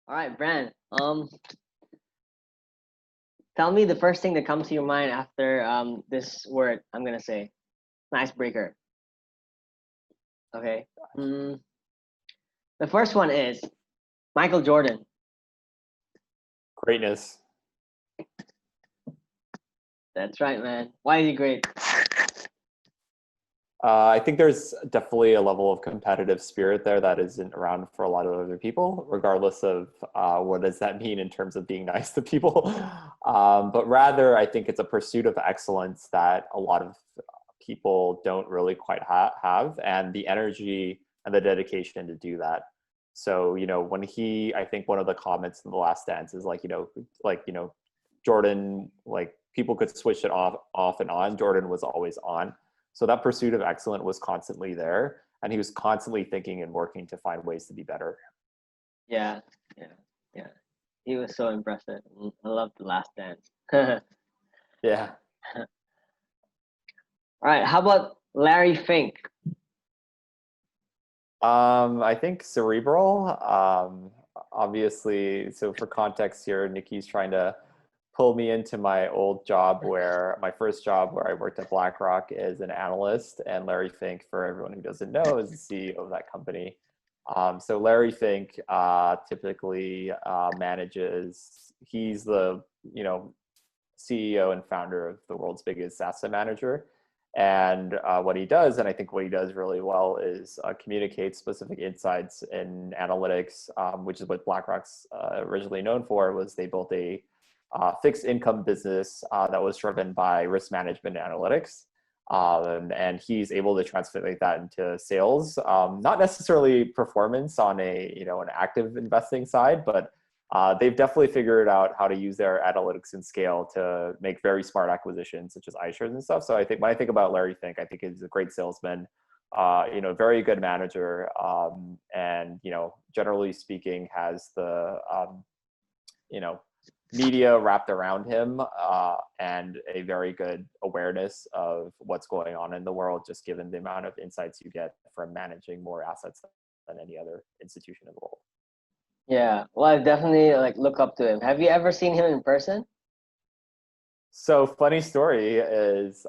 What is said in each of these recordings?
All right, Brand. Tell me the first thing that comes to your mind after this word I'm gonna say. Icebreaker. Okay. The first one is Michael Jordan. Greatness. That's right, man. Why is he great? I think there's definitely a level of competitive spirit there that isn't around for a lot of other people, regardless of what does that mean in terms of being nice to people. But rather, I think it's a pursuit of excellence that a lot of people don't really quite have, and the energy and the dedication to do that. So, when I think one of the comments in The Last Dance is Jordan, like people could switch it off and on. Jordan was always on. So that pursuit of excellence was constantly there, and he was constantly thinking and working to find ways to be better. Yeah. He was so impressive. I love The Last Dance. Yeah. All right, how about Larry Fink? I think cerebral. Obviously, so for context here, Nicky's trying to pull me into my old job my first job where I worked at BlackRock as an analyst, and Larry Fink, for everyone who doesn't know, is the CEO of that company. So Larry Fink typically manages, he's the, CEO and founder of the world's biggest asset manager. And what he does, and I think what he does really well, is communicate specific insights in analytics, which is what BlackRock's originally known for. Was they built a fixed income business that was driven by risk management analytics. And he's able to translate that into sales, not necessarily performance on an active investing side, but they've definitely figured out how to use their analytics and scale to make very smart acquisitions, such as iShares and stuff. So I think when I think about Larry Fink, I think he's a great salesman, very good manager, and generally speaking, has the media wrapped around him, and a very good awareness of what's going on in the world, just given the amount of insights you get from managing more assets than any other institution in the world. Yeah, well, I definitely look up to him. Have you ever seen him in person? So funny story is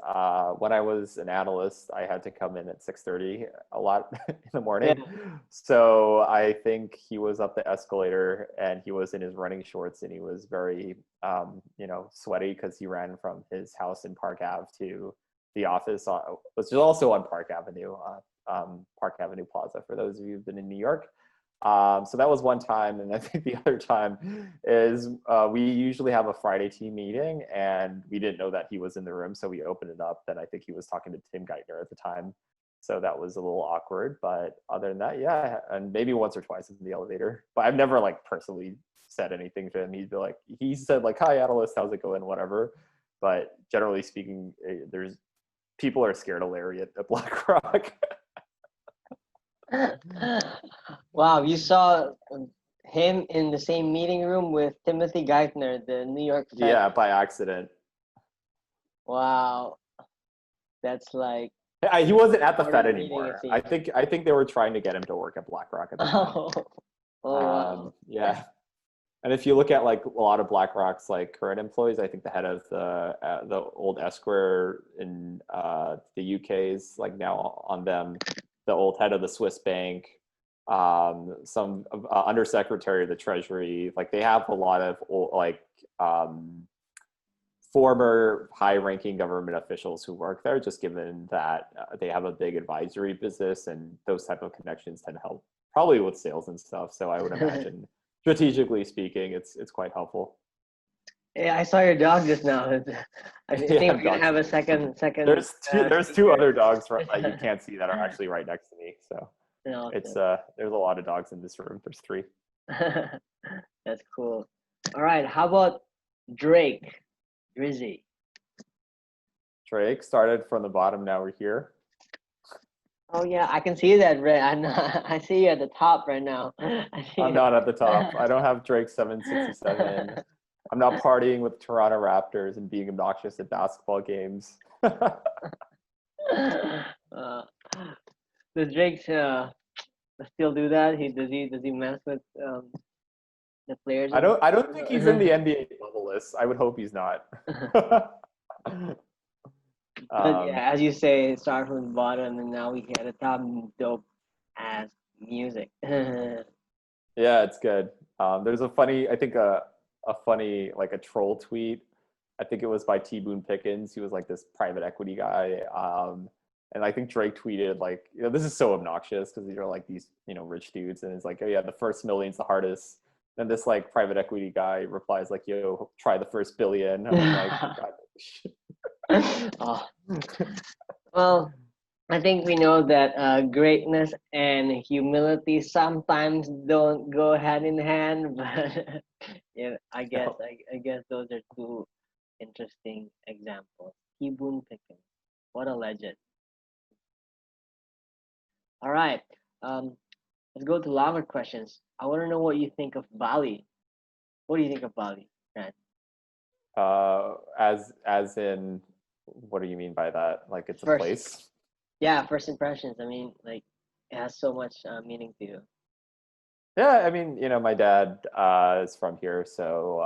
when I was an analyst, I had to come in at 6:30 a lot in the morning. Yeah. So I think he was up the escalator and he was in his running shorts and he was very, sweaty because he ran from his house in Park Ave to the office, which is also on Park Avenue, Park Avenue Plaza, for those of you who've been in New York. So that was one time, and I think the other time is we usually have a Friday team meeting, and we didn't know that he was in the room, so we opened it up. Then I think he was talking to Tim Geithner at the time, so that was a little awkward. But other than that, yeah, and maybe once or twice in the elevator. But I've never personally said anything to him. He said "Hi, analyst, how's it going?" Whatever. But generally speaking, people are scared of Larry at BlackRock. Wow, you saw him in the same meeting room with Timothy Geithner, the New York Fed. Yeah, by accident. Wow, that's like. He wasn't at the Fed anymore. I think they were trying to get him to work at BlackRock at the time. Wow. Yeah. And if you look at a lot of BlackRock's current employees, I think the head of the old Esquire in the UK is now on them. The old head of the Swiss bank, some undersecretary of the Treasury. They have a lot of former high-ranking government officials who work there, just given that they have a big advisory business, and those type of connections tend to help probably with sales and stuff. So I would imagine, strategically speaking, it's quite helpful. Yeah, I saw your dog just now. I think we're gonna have a second. There's two other dogs that you can't see that are actually right next to me. So it's there's a lot of dogs in this room. There's 3. That's cool. All right, how about Drake? Drizzy. Drake started from the bottom. Now we're here. Oh yeah, I can see that, Ray. I see you at the top right now. I'm not at the top. I don't have Drake 767. I'm not partying with Toronto Raptors and being obnoxious at basketball games. Does Drake still do that? Does he mess with the players. I don't think he's in the NBA bubble list. I would hope he's not. But yeah, as you say, start from the bottom, and now we hit the top. Dope ass music. Yeah, it's good. There's a funny, I think a funny, like a troll tweet. I think it was by T. Boone Pickens. He was like this private equity guy. And I think Drake tweeted like, this is so obnoxious because these are like these, rich dudes. And it's like, oh yeah, the first million's the hardest. Then this like private equity guy replies like, yo, try the first billion. I'm like, God. Oh. Well, I think we know that greatness and humility sometimes don't go hand in hand, but yeah, I guess those are two interesting examples. Boone Pickens, what a legend! All right, let's go to longer questions. I want to know what you think of Bali. What do you think of Bali, Frat? As in, what do you mean by that? Like it's a First, place? yeah, first impressions. I mean, like it has so much meaning to you. Yeah, I mean, my dad is from here, so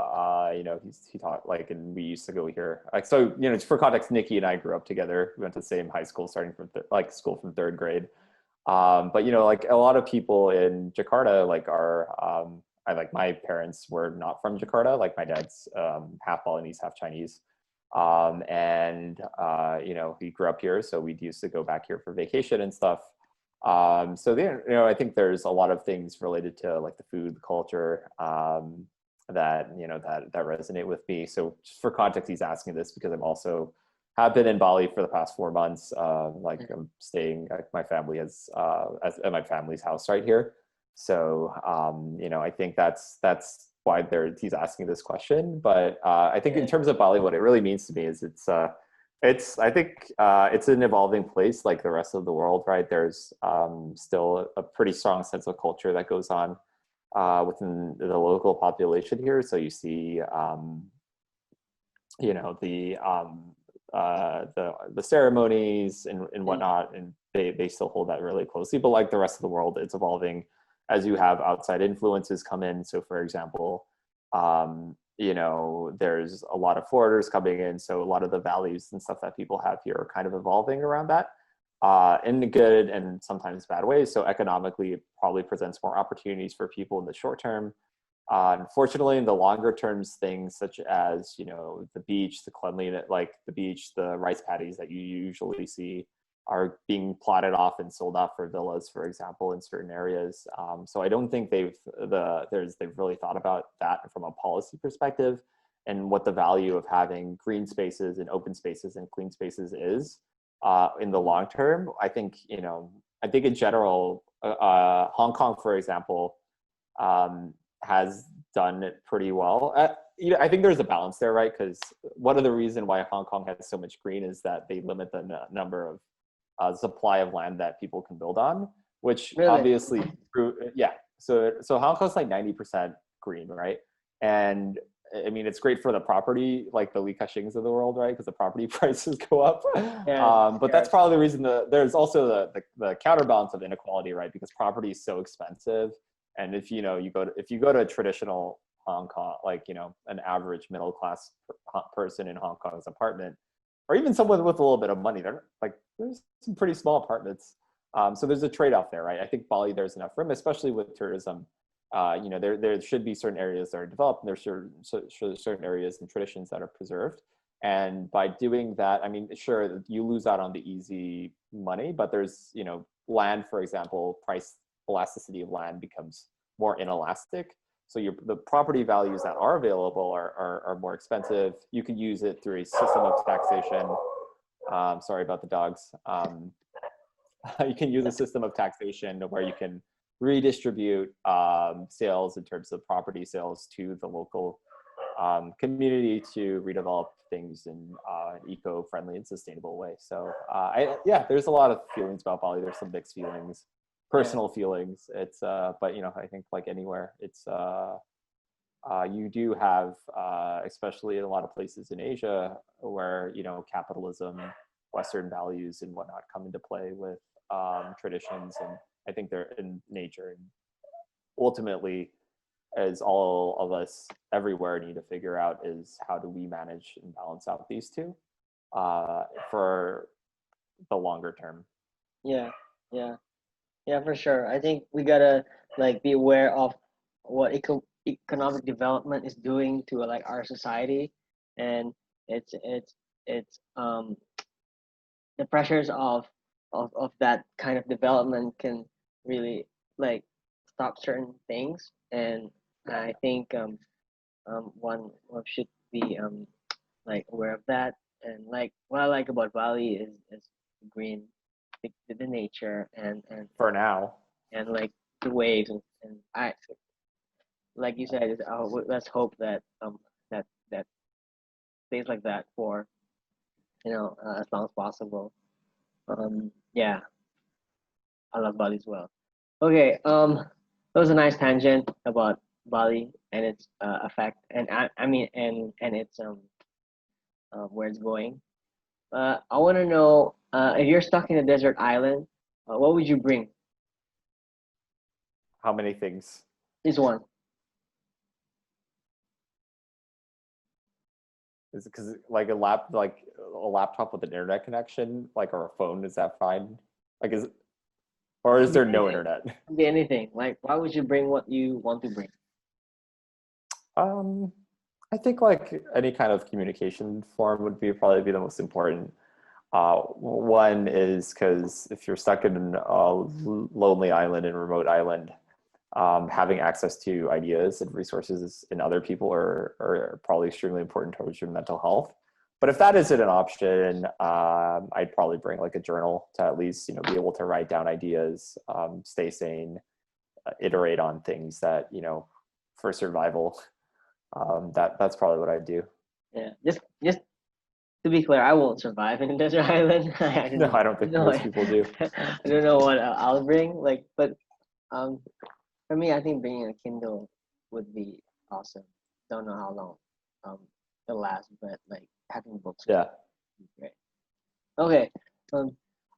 he taught like, and we used to go here. Like, so for context, Nicky and I grew up together. We went to the same high school, starting from school from third grade. But like a lot of people in Jakarta, like my parents were not from Jakarta. Like my dad's half Balinese, half Chinese. And he grew up here, so we used to go back here for vacation and stuff. So I think there's a lot of things related to like the food, the culture, that resonate with me. So just for context, he's asking this because I'm also have been in Bali for the past 4 months. I'm staying at my family at my family's house right here. So I think that's why he's asking this question. But I think in terms of Bali, what it really means to me is I think it's an evolving place like the rest of the world, right? There's still a pretty strong sense of culture that goes on within the local population here. So you see, the ceremonies and whatnot, and they still hold that really closely. But like the rest of the world, it's evolving as you have outside influences come in. So for example, there's a lot of foreigners coming in. So a lot of the values and stuff that people have here are kind of evolving around that in the good and sometimes bad ways. So economically, it probably presents more opportunities for people in the short term. Unfortunately, in the longer terms, things such as, the beach, the cleanliness, like the beach, the rice paddies that you usually see are being plotted off and sold off for villas, for example, in certain areas. So I don't think they've really thought about that from a policy perspective and what the value of having green spaces and open spaces and clean spaces is in the long term. I think in general, Hong Kong, for example, has done it pretty well. I think there's a balance there, right? Because one of the reasons why Hong Kong has so much green is that they limit the number of supply of land that people can build on, which Really? Obviously, yeah. So Hong Kong's like 90% green, right? And I mean, it's great for the property, like the rehashings of the world, right? Because the property prices go up. Yeah, but that's probably the reason there's also the counterbalance of inequality, right? Because property is so expensive. And if you go to a traditional Hong Kong, like an average middle class person in Hong Kong's apartment, or even someone with a little bit of money, there's some pretty small apartments. So there's a trade-off there, right? I think Bali, there's enough room, especially with tourism. There should be certain areas that are developed, and there's certain areas and traditions that are preserved. And by doing that, I mean, sure, you lose out on the easy money, but there's land, for example, price elasticity of land becomes more inelastic. So the property values that are available are more expensive. You can use it through a system of taxation. Sorry about the dogs. You can use a system of taxation where you can redistribute sales in terms of property sales to the local community to redevelop things in an eco-friendly and sustainable way. So there's a lot of feelings about Bali. There's some mixed feelings. Personal feelings. It's but I think like anywhere, it's you do have especially in a lot of places in Asia where capitalism, Western values and whatnot come into play with traditions, and I think they're in nature, and ultimately as all of us everywhere need to figure out is how do we manage and balance out these two for the longer term. Yeah, yeah, yeah, for sure. I think we gotta like be aware of what economic development is doing to like our society, and it's the pressures of that kind of development can really like stop certain things, and I think one should be like aware of that. And like what I like about Bali is the green, the nature, For now. and like the waves, and I like you said, let's hope that that stays like that for as long as possible. Yeah, I love Bali as well. Okay, that was a nice tangent about Bali and its effect, and I mean, and its where it's going. I want to know if you're stuck in a desert island, what would you bring? How many things? This one. Is it because like a laptop with an internet connection, like, or a phone, is that fine? Like, or is there no internet? Could be anything. Like, why would you bring what you want to bring? I think like any kind of communication form would probably be the most important. One is because if you're stuck in a lonely island and remote island, having access to ideas and resources in other people are probably extremely important towards your mental health. But if that isn't an option, I'd probably bring like a journal to at least be able to write down ideas, stay sane, iterate on things that for survival. That's probably what I'd do. Yeah, just to be clear, I won't survive in a desert island. No, I don't think most people do. I don't know what I'll bring. Like, but um, for me, I think bringing a Kindle would be awesome. Don't know how long it'll last, but like having books. Yeah. Would be great. Okay.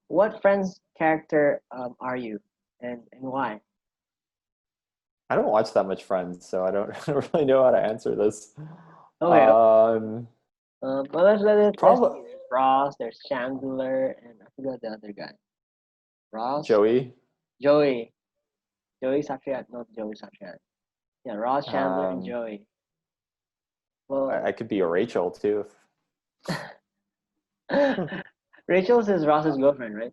What Friends character are you, and why? I don't watch that much Friends, so I don't really know how to answer this. Okay. Um, Well, let's Probably there's Ross, there's Chandler, and I forgot the other guy. Ross, Joey. Joey, Joey Satriani, not Joey Satriani. Yeah, Ross, Chandler, and Um, Joey. Well, I could be a Rachel too. Rachel's is Ross's girlfriend, right?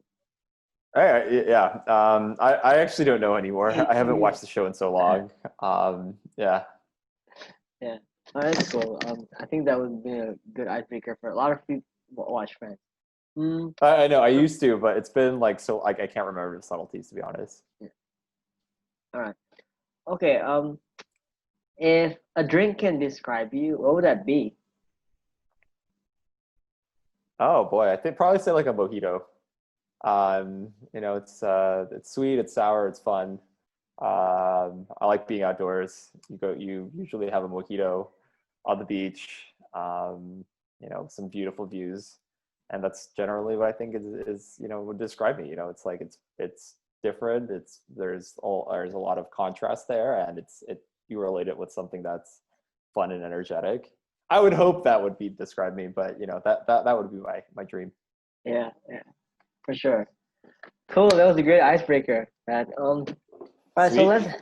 Yeah. I actually don't know anymore. I haven't watched the show in so long. Yeah. Yeah. Oh, that's cool. I think that would be a good icebreaker for a lot of people who watch Friends. Mm, I know I used to, but it's been like so like I can't remember the subtleties, to be honest. yeah. All right. Okay. If a drink can describe you, what would that be? Oh boy, I think probably say like a mojito. It's sweet, it's sour, it's fun. I like being outdoors. You usually have a mojito on the beach. Some beautiful views, and that's generally what I think is would describe me. It's like it's different. There's a lot of contrast there, and you relate it with something that's fun and energetic. I would hope that would be describe me, but that would be my dream. Yeah, yeah, for sure. Cool. That was a great icebreaker. That All right. So Sweet.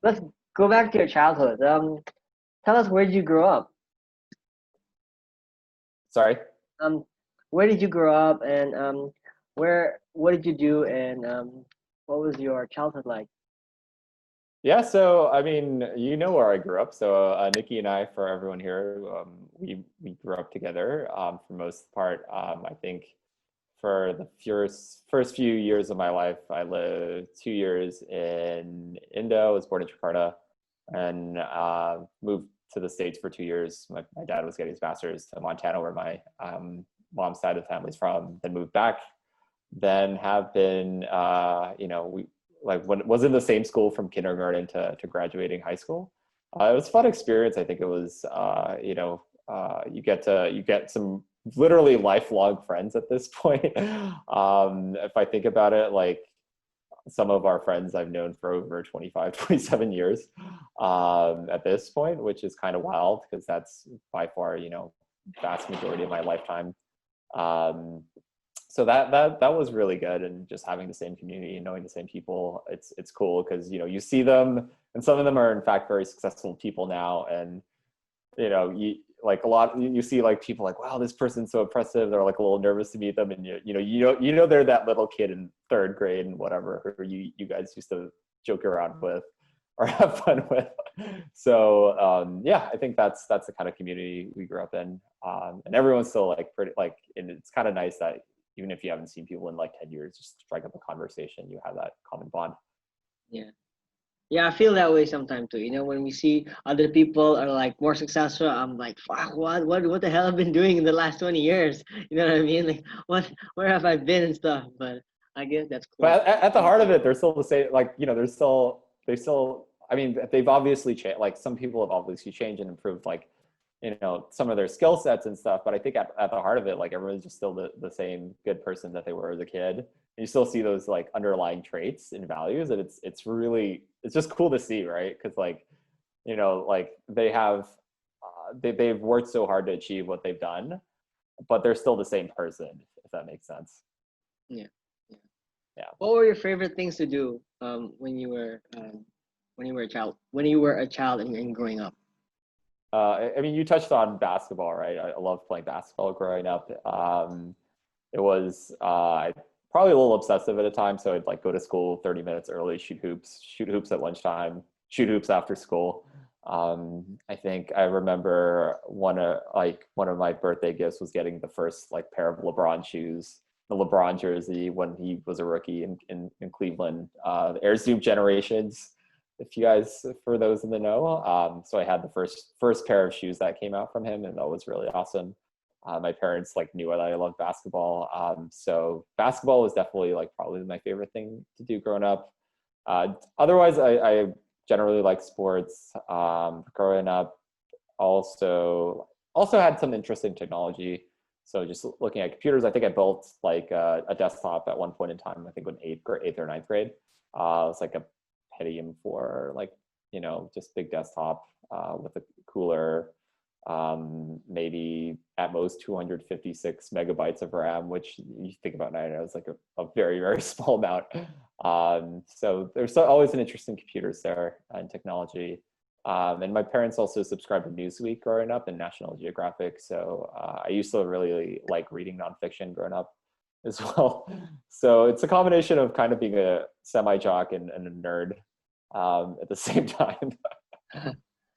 let's go back to your childhood. Tell us, where did you grow up? Sorry. Um, where did you grow up, and what did you do, and what was your childhood like? Yeah, so I mean, where I grew up. So Nicky and I, for everyone here, we grew up together for most part. I think for the first few years of my life, I lived 2 years in Indo. I was born in Jakarta, and moved to the States for 2 years. My dad was getting his master's to Montana, where my mom's side of the family's from. Then moved back. Then have been, we like when was in the same school from kindergarten to graduating high school. It was a fun experience. I think it was, you get some literally lifelong friends at this point. If I think about it, like some of our friends I've known for over 25, 27 years at this point, which is kind of wild because that's by far, vast majority of my lifetime. So that was really good, and just having the same community and knowing the same people, it's cool because you see them, and some of them are in fact very successful people now, and you like a lot you see like people like, wow, this person's so impressive, they're like a little nervous to meet them, and you know they're that little kid in third grade and whatever who you guys used to joke around with or have fun with. So yeah, I think that's the kind of community we grew up in, and everyone's still like pretty like, and it's kind of nice that even if you haven't seen people in like 10 years, just strike up a conversation, you have that common bond. Yeah, I feel that way sometimes too. When we see other people are like more successful, I'm like, fuck, what the hell have I been doing in the last 20 years? You know what I mean? Like, where have I been and stuff? But I guess that's cool. But at the heart of it, they're still the same. Like, they still. I mean, they've obviously changed. Like, some people have obviously changed and improved. Like, some of their skill sets and stuff. But I think at the heart of it, like, everyone's just still the same good person that they were as a kid. And you still see those like underlying traits and values, and it's just cool to see, right? Because like, like they have they've worked so hard to achieve what they've done, but they're still the same person, if that makes sense. Yeah. Yeah. What were your favorite things to do when you were a child? When you were a child and growing up? I mean, you touched on basketball, right? I loved playing basketball growing up. It was probably a little obsessive at a time, so I'd like go to school 30 minutes early, shoot hoops at lunchtime, shoot hoops after school. I think I remember one of my birthday gifts was getting the first like pair of LeBron shoes, the LeBron jersey when he was a rookie in Cleveland, the Air Zoom generations, if you guys, for those in the know. So I had the first pair of shoes that came out from him, and that was really awesome. My parents like knew that I loved basketball. So basketball was definitely like probably my favorite thing to do growing up. Otherwise, I generally like sports. Growing up, also had some interest in technology. So just looking at computers, I think I built like a desktop at one point in time. I think in eighth or ninth grade. It was like a Pentium 4, like just big desktop with a cooler. Maybe at most 256 megabytes of RAM, which you think about now, it's like a very, very small amount. So there's always an interest in computers there and technology. And my parents also subscribed to Newsweek growing up and National Geographic. So I used to really like reading nonfiction growing up as well. So it's a combination of kind of being a semi-jock and a nerd at the same time.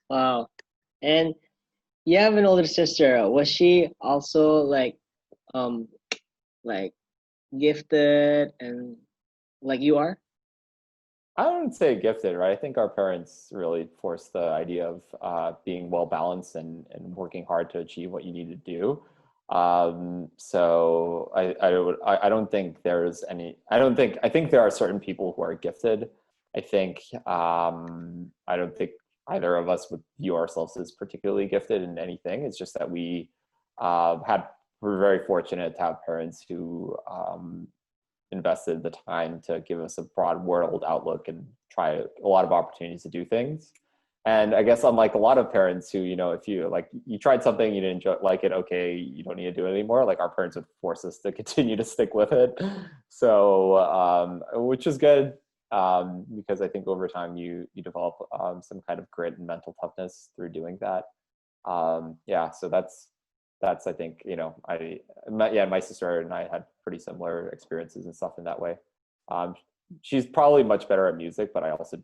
Wow. And you have an older sister. Was she also like gifted and like you are? I wouldn't say gifted, right? I think our parents really forced the idea of being well balanced and working hard to achieve what you need to do. So I don't think there's any. I think there are certain people who are gifted. I think I don't think either of us would view ourselves as particularly gifted in anything. It's just that we're very fortunate to have parents who invested the time to give us a broad world outlook and try a lot of opportunities to do things. And I guess unlike a lot of parents who, if you like, you tried something, you didn't like it, okay, you don't need to do it anymore. Like our parents would force us to continue to stick with it. So, which is good. Because I think over time you develop some kind of grit and mental toughness through doing that. Yeah, so that's I think my sister and I had pretty similar experiences and stuff in that way. She's probably much better at music, but I also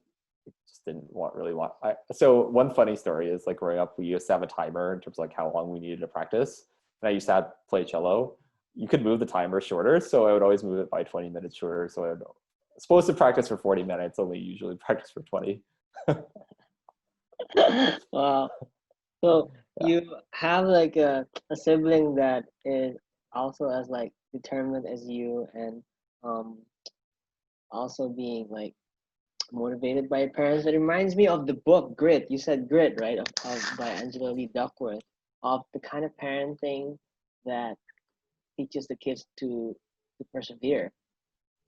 just didn't really want. So one funny story is like growing up, we used to have a timer in terms of like how long we needed to practice, and I used to play cello. You could move the timer shorter, so I would always move it by 20 minutes shorter. So I would supposed to practice for 40 minutes, only usually practice for 20. Wow. So you have like a sibling that is also as like determined as you, and also being like motivated by your parents. It reminds me of the book Grit. You said Grit, right? By Angela Lee Duckworth, of the kind of parenting that teaches the kids to persevere.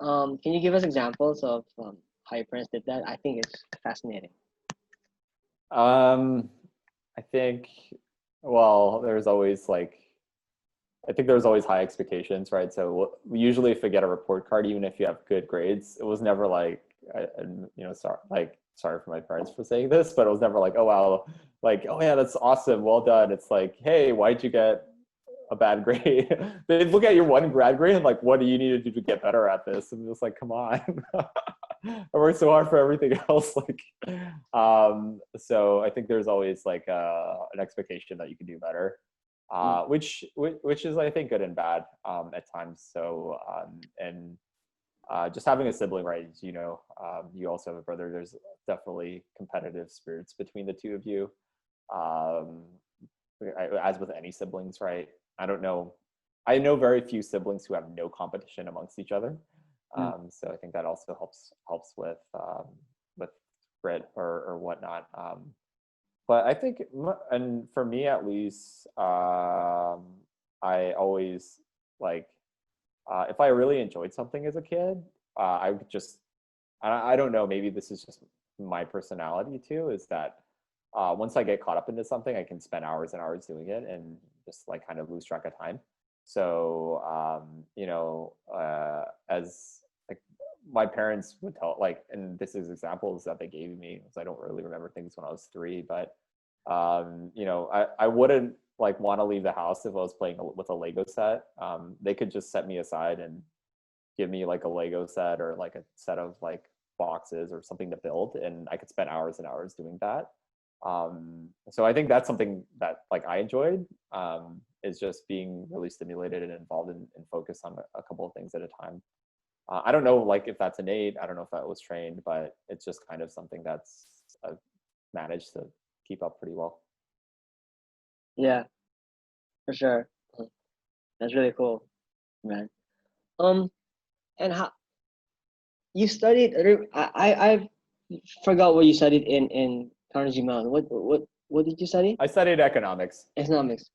Can you give us examples of how your parents did that? I think it's fascinating. I think, well, there's always like, I think there's always high expectations, right? So usually if you get a report card, even if you have good grades, it was never like, sorry for my parents for saying this, but it was never like, oh, wow, like, oh yeah, that's awesome, well done. It's like, hey, why'd you get a bad grade? They look at your one grad grade and like, what do you need to do to get better at this? And just like, come on. I worked so hard for everything else. So I think there's always like an expectation that you can do better, which is, I think, good and bad at times. So and just having a sibling, right? You also have a brother. There's definitely competitive spirits between the two of you, as with any siblings, right? I don't know. I know very few siblings who have no competition amongst each other. So I think that also helps with grit or whatnot. But I think, and for me at least, I always like, if I really enjoyed something as a kid, I would just, I don't know, maybe this is just my personality too, is that once I get caught up into something, I can spend hours and hours doing it and just like kind of lose track of time. So, as like my parents would tell, like, and this is examples that they gave me, because I don't really remember things when I was 3, but, I wouldn't like want to leave the house if I was playing with a Lego set. They could just set me aside and give me like a Lego set or like a set of like boxes or something to build, and I could spend hours and hours doing that. So I think that's something that like I enjoyed, is just being really stimulated and involved and focused on a couple of things at a time. I don't know, like, if that's innate, I don't know if that was trained, but it's just kind of something that's I've managed to keep up pretty well. Yeah, for sure. That's really cool, man. And how you studied? I forgot what you studied in Carnegie Mellon. What did you study? I studied economics. Economics.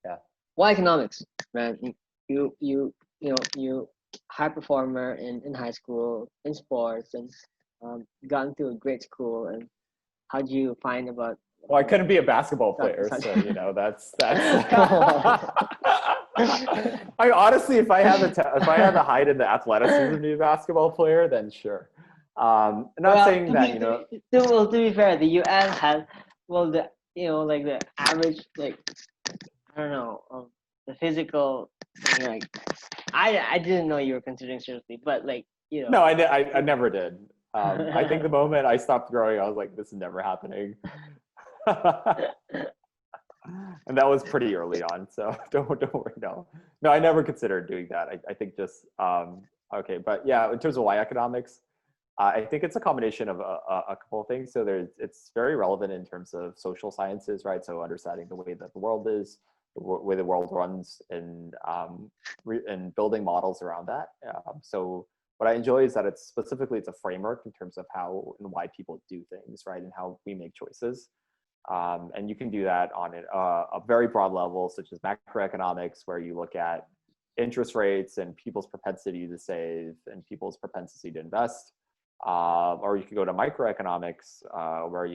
Yeah. Why economics, man? You high performer in high school in sports and got into a great school. And how do you find about? Well, I couldn't be a basketball player, so that's. I honestly, if I had the height and the athleticism to be a basketball player, then sure. Not saying that, To be fair, the U.S. has like the average, like, I don't know, the physical, like, I didn't know you were considering seriously, but like, No, I never did. I think the moment I stopped growing, I was like, this is never happening. And that was pretty early on, so don't worry. No, I never considered doing that. I think just okay, but yeah, in terms of why economics, I think it's a combination of a couple of things. So it's very relevant in terms of social sciences, right? So understanding the way that the world is, the way the world runs, and building models around that. So what I enjoy is that it's a framework in terms of how and why people do things, right? And how we make choices. And you can do that on a very broad level, such as macroeconomics, where you look at interest rates and people's propensity to save and people's propensity to invest. Or you could go to microeconomics, where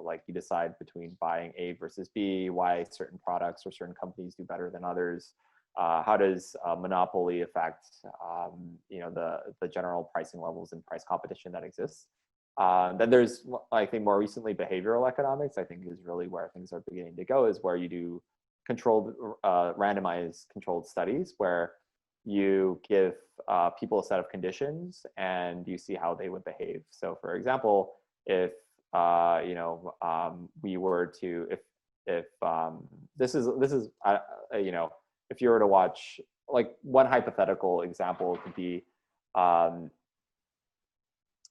like you decide between buying A versus B, why certain products or certain companies do better than others. How does monopoly affect the general pricing levels and price competition that exists? Then there's, I think, more recently, behavioral economics. I think is really where things are beginning to go, is where you do randomized controlled studies where you give people a set of conditions and you see how they would behave. So, for example, if we were to, if this is if you were to watch, like, one hypothetical example could be, and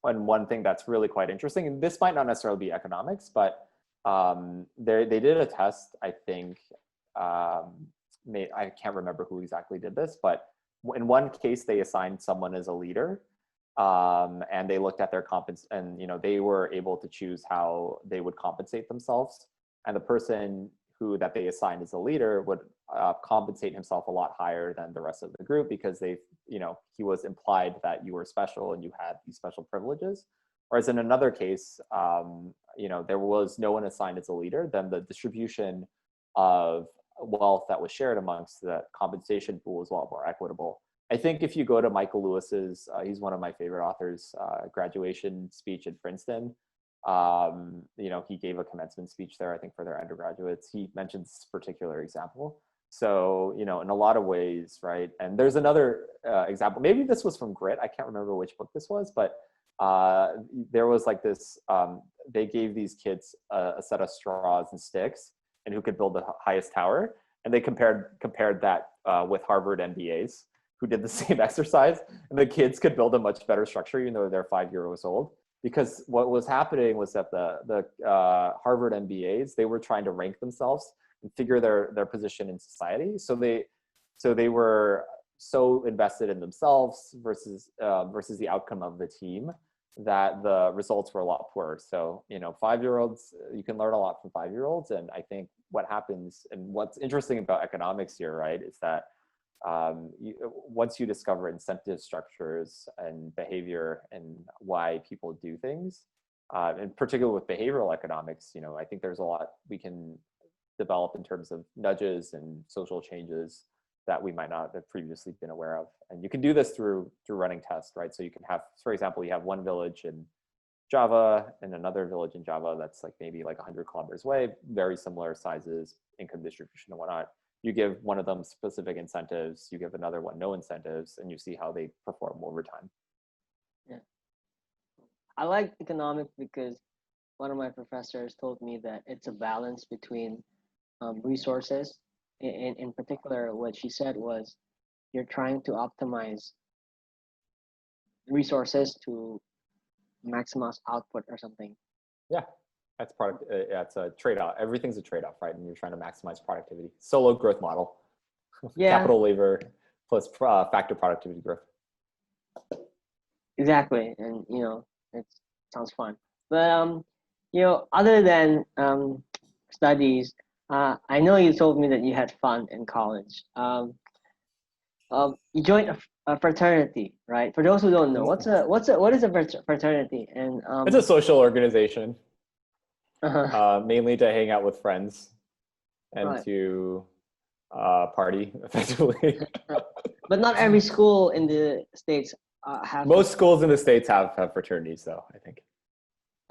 one thing that's really quite interesting, and this might not necessarily be economics, but they did a test, I think, I can't remember who exactly did this, but in one case they assigned someone as a leader, and they looked at their and they were able to choose how they would compensate themselves, and the person that they assigned as a leader would compensate himself a lot higher than the rest of the group because he was implied that you were special and you had these special privileges. Whereas in another case, there was no one assigned as a leader, then the distribution of wealth that was shared amongst the compensation pool was a lot more equitable. I think if you go to Michael Lewis's, he's one of my favorite authors, graduation speech at Princeton, he gave a commencement speech there, I think for their undergraduates. He mentions this particular example. So, in a lot of ways, right? And there's another example, maybe this was from Grit. I can't remember which book this was, but there was like this, they gave these kids a set of straws and sticks and who could build the highest tower. And they compared that with Harvard MBAs who did the same exercise, and the kids could build a much better structure even though they're 5 years old. Because what was happening was that the Harvard MBAs, they were trying to rank themselves and figure their position in society. So they were so invested in themselves versus the outcome of the team that the results were a lot poorer. So 5-year-olds, you can learn a lot from 5-year-olds, and I think what happens and what's interesting about economics here, right, is that once you discover incentive structures and behavior and why people do things, in particular with behavioral economics, I think there's a lot we can develop in terms of nudges and social changes that we might not have previously been aware of. And you can do this through running tests, right? So you can have, for example, you have one village in Java and another village in Java that's like maybe like 100 kilometers away, very similar sizes, income distribution and whatnot. You give one of them specific incentives, you give another one no incentives, and you see how they perform over time. Yeah. I like economics because one of my professors told me that it's a balance between resources. In particular, what she said was you're trying to optimize resources to maximize output or something. Yeah. That's product. Yeah, it's a trade-off. Everything's a trade-off, right? And you're trying to maximize productivity. Solo growth model. Yeah. Capital labor plus factor productivity growth. Exactly, and it sounds fun. But other than studies, I know you told me that you had fun in college. You joined a fraternity, right? For those who don't know, what is a fraternity? And it's a social organization. Uh-huh. Mainly to hang out with friends and Right. to party effectively. But not every school in the States have. Most schools in the States have fraternities, though, I think.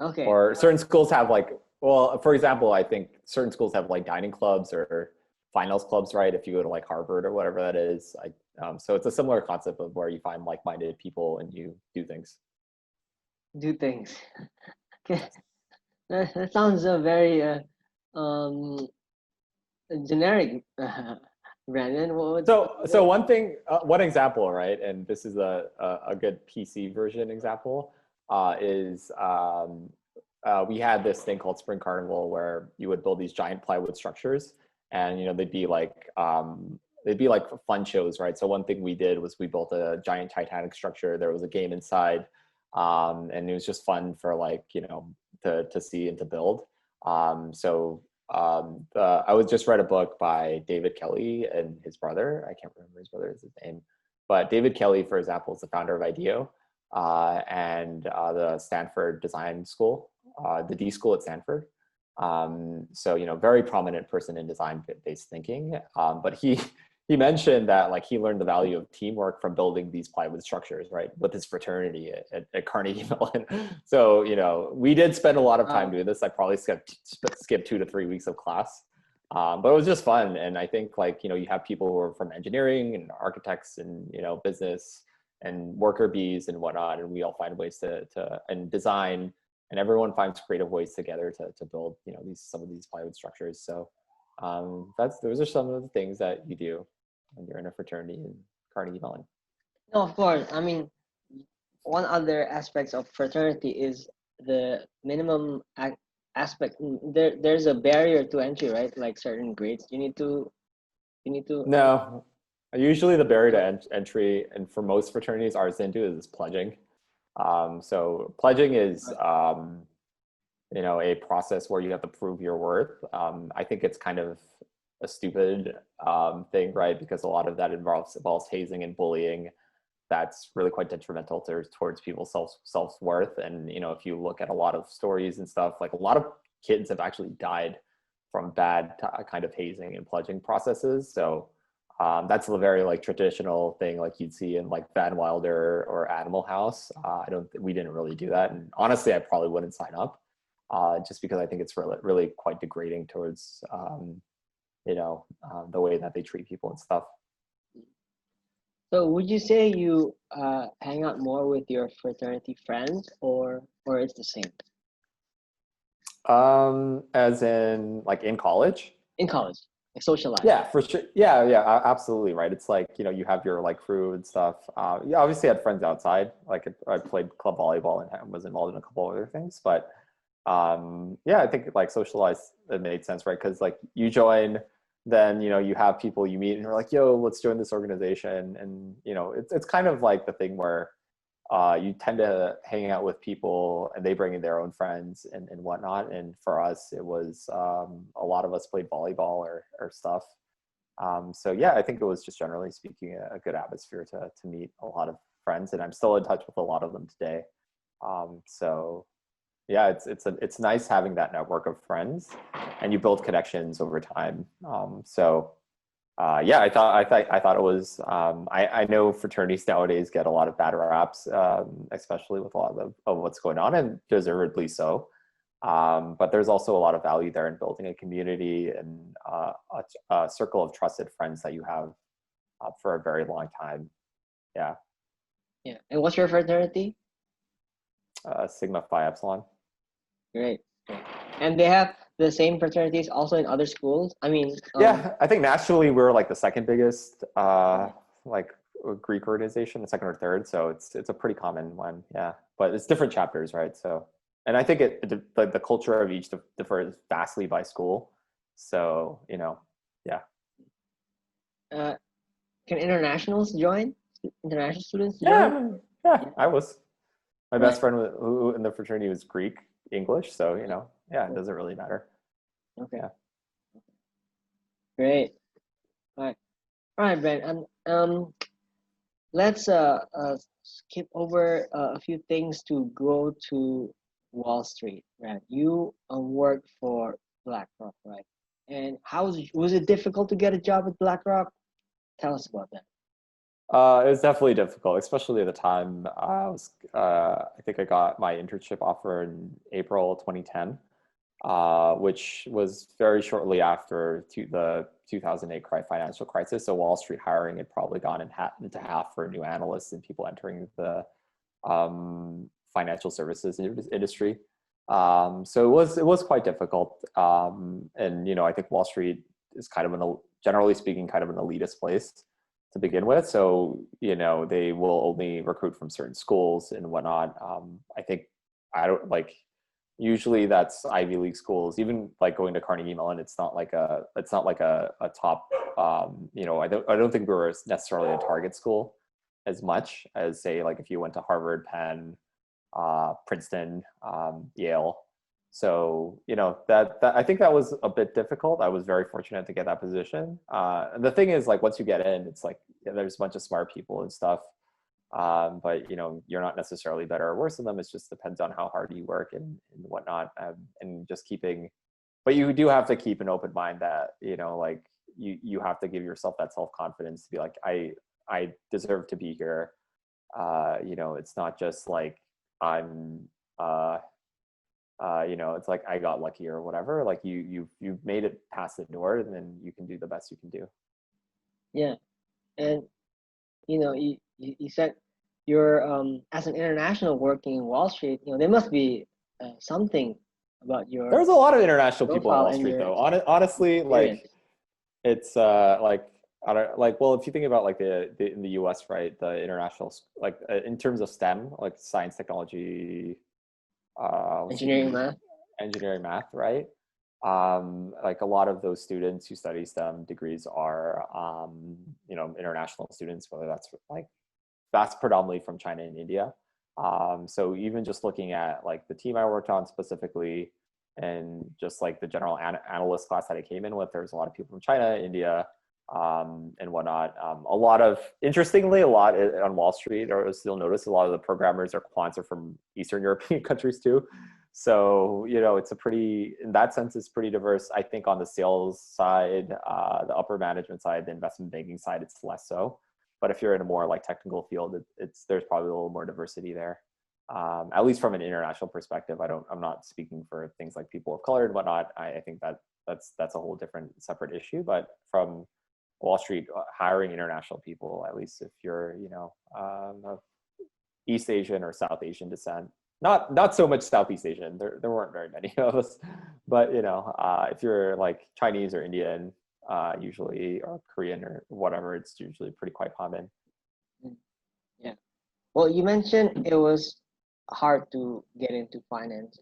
Okay. Or certain schools have for example, I think certain schools have like dining clubs or finals clubs, right? If you go to like Harvard or whatever that is. So it's a similar concept of where you find like-minded people and you do things. Do things. Okay. That sounds very generic, Brandon. So one example, right? And this is a good PC version example, is we had this thing called Spring Carnival where you would build these giant plywood structures, and they'd be like fun shows, right? So one thing we did was we built a giant Titanic structure. There was a game inside, and it was just fun for to see and to build. I was just read a book by David Kelly and his brother. I can't remember his brother's name, but David Kelly, for example, is the founder of IDEO and the Stanford Design School, the D School at Stanford. Very prominent person in design-based thinking. But he mentioned that he learned the value of teamwork from building these plywood structures, right, with his fraternity at Carnegie Mellon. So we did spend a lot of time doing this. I probably skipped 2 to 3 weeks of class, but it was just fun. And I think you have people who are from engineering and architects and business and worker bees and whatnot, and we all find ways to and design, and everyone finds creative ways together to build some of these plywood structures. So those are some of the things that you do when you're in a fraternity in Carnegie Mellon. No, of course. I mean, one other aspect of fraternity is the minimum aspect. There's a barrier to entry, right? Like certain grades, you need to. No, usually the barrier to entry, and for most fraternities, ours didn't do, is pledging. So pledging is a process where you have to prove your worth. I think it's kind of a stupid thing, right? Because a lot of that involves hazing and bullying. That's really quite detrimental towards people's self-worth. And, you know, if you look at a lot of stories and stuff, like a lot of kids have actually died from bad kind of hazing and pledging processes. So that's a very like traditional thing like you'd see in like Van Wilder or Animal House. We didn't really do that. And honestly, I probably wouldn't sign up just because I think it's really quite degrading towards, the way that they treat people and stuff. So would you say you hang out more with your fraternity friends, or it's the same? As in like in college? In college, like socialize. Yeah, for sure. Yeah, absolutely, right. It's like, you know, you have your like crew and stuff. Yeah, obviously I had friends outside. Like I played club volleyball and was involved in a couple other things. But yeah, I think like socialize, it made sense, right? Because like you join, then, you know, you have people you meet and you're like, yo, let's join this organization. And, you know, it's kind of like the thing where you tend to hang out with people and they bring in their own friends and whatnot. And for us, it was a lot of us played volleyball or stuff. So yeah, I think it was just generally speaking a good atmosphere to meet a lot of friends, and I'm still in touch with a lot of them today. So yeah, it's nice having that network of friends, and you build connections over time. Yeah, I thought it was. I know fraternities nowadays get a lot of bad raps, especially with a lot of what's going on, and deservedly so. But there's also a lot of value there in building a community and a circle of trusted friends that you have for a very long time. Yeah. Yeah. And what's your fraternity? Sigma Phi Epsilon. Great. And they have the same fraternities also in other schools? I mean, yeah, I think nationally we're like the second biggest like Greek organization, the second or third. So it's a pretty common one. Yeah, but it's different chapters, right? So, and I think the culture of each differs vastly by school. So, you know, yeah. Can internationals join? International students join? Yeah, I was. My Right. best friend who in the fraternity was Greek, English. So, you know, yeah, it doesn't really matter. Okay. Yeah. Great. All right, Ben. Let's skip over a few things to go to Wall Street. Right. You work for BlackRock, right? And was it difficult to get a job at BlackRock? Tell us about that. It was definitely difficult, especially at the time. I think I got my internship offer in April 2010, which was very shortly after the 2008 financial crisis. So Wall Street hiring had probably gone into half for new analysts and people entering the financial services industry. So it was quite difficult. And, you know, I think Wall Street is kind of generally speaking, kind of an elitist place to begin with. So, you know, they will only recruit from certain schools and whatnot. I think usually that's Ivy League schools. Even like going to Carnegie Mellon, it's not like a top. You know, I don't think we were necessarily a target school as much as, say, like if you went to Harvard, Penn, Princeton, Yale. So, you know, that I think that was a bit difficult. I was very fortunate to get that position. And the thing is, like, once you get in, it's like, yeah, there's a bunch of smart people and stuff. But, you know, you're not necessarily better or worse than them. It just depends on how hard you work and whatnot. And just but you do have to keep an open mind that, you know, like you have to give yourself that self-confidence to be like, I deserve to be here. You know, it's not just like I'm, you know, it's like I got lucky or whatever. Like you've made it past the door, and then you can do the best you can do. Yeah, and you know, you said you're as an international working in Wall Street. You know, there must be something about your. There's a lot of international people on profile Wall and Street, your though. Honestly, experience. like it's like I don't like. Well, if you think about like in the U.S., right, the international like in terms of STEM, like science, technology, engineering, math, right? Like a lot of those students who study STEM degrees are, you know, international students, whether that's predominantly from China and India. So even just looking at like the team I worked on specifically, and just like the general analyst class that I came in with, there's a lot of people from China, India, and whatnot. A lot of, interestingly, a lot on Wall Street, or you'll notice a lot of the programmers or quants are from Eastern European countries too. So, you know, it's a pretty, in that sense, it's pretty diverse. I think on the sales side, the upper management side, the investment banking side, it's less so. But if you're in a more like technical field, there's probably a little more diversity there. At least from an international perspective. I'm not speaking for things like people of color and whatnot. I think that's a whole different separate issue. But from Wall Street, hiring international people, at least if you're, you know, of East Asian or South Asian descent, not so much Southeast Asian. There weren't very many of us, but you know, if you're like Chinese or Indian, usually, or Korean or whatever, it's usually pretty quite common. Yeah. Well, you mentioned it was hard to get into finance,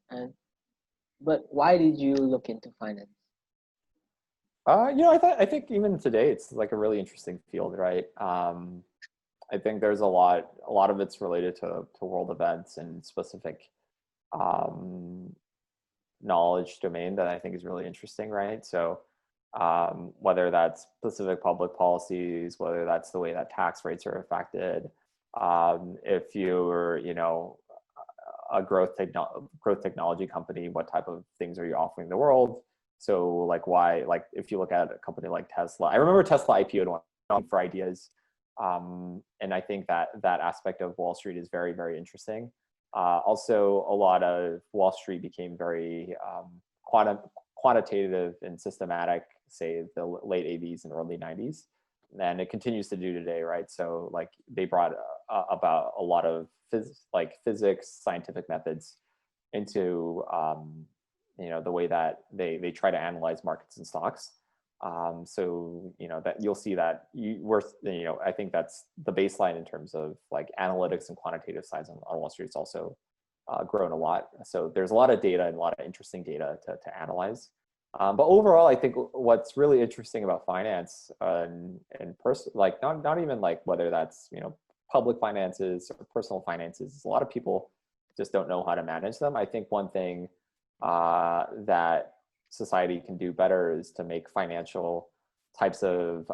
but why did you look into finance? You know, I think even today it's like a really interesting field, right? I think there's a lot of it's related to world events and specific knowledge domain that I think is really interesting, right? So whether that's specific public policies, whether that's the way that tax rates are affected, if you're, you know, a growth technology company, what type of things are you offering the world? So like why, like if you look at a company like Tesla, I remember Tesla IPO'd for ideas. And I think that aspect of Wall Street is very, very interesting. Also, a lot of Wall Street became very quantitative and systematic, say the late 80s and early 90s. And it continues to do today, right? So like they brought about a lot of physics, scientific methods into you know, the way that they try to analyze markets and stocks. So, you know, that you'll see that you know, I think that's the baseline in terms of like analytics and quantitative sides on Wall Street. It's also grown a lot. So there's a lot of data and a lot of interesting data to analyze. But overall, I think what's really interesting about finance and like not even like whether that's, you know, public finances or personal finances, is a lot of people just don't know how to manage them. I think one thing that society can do better is to make financial types of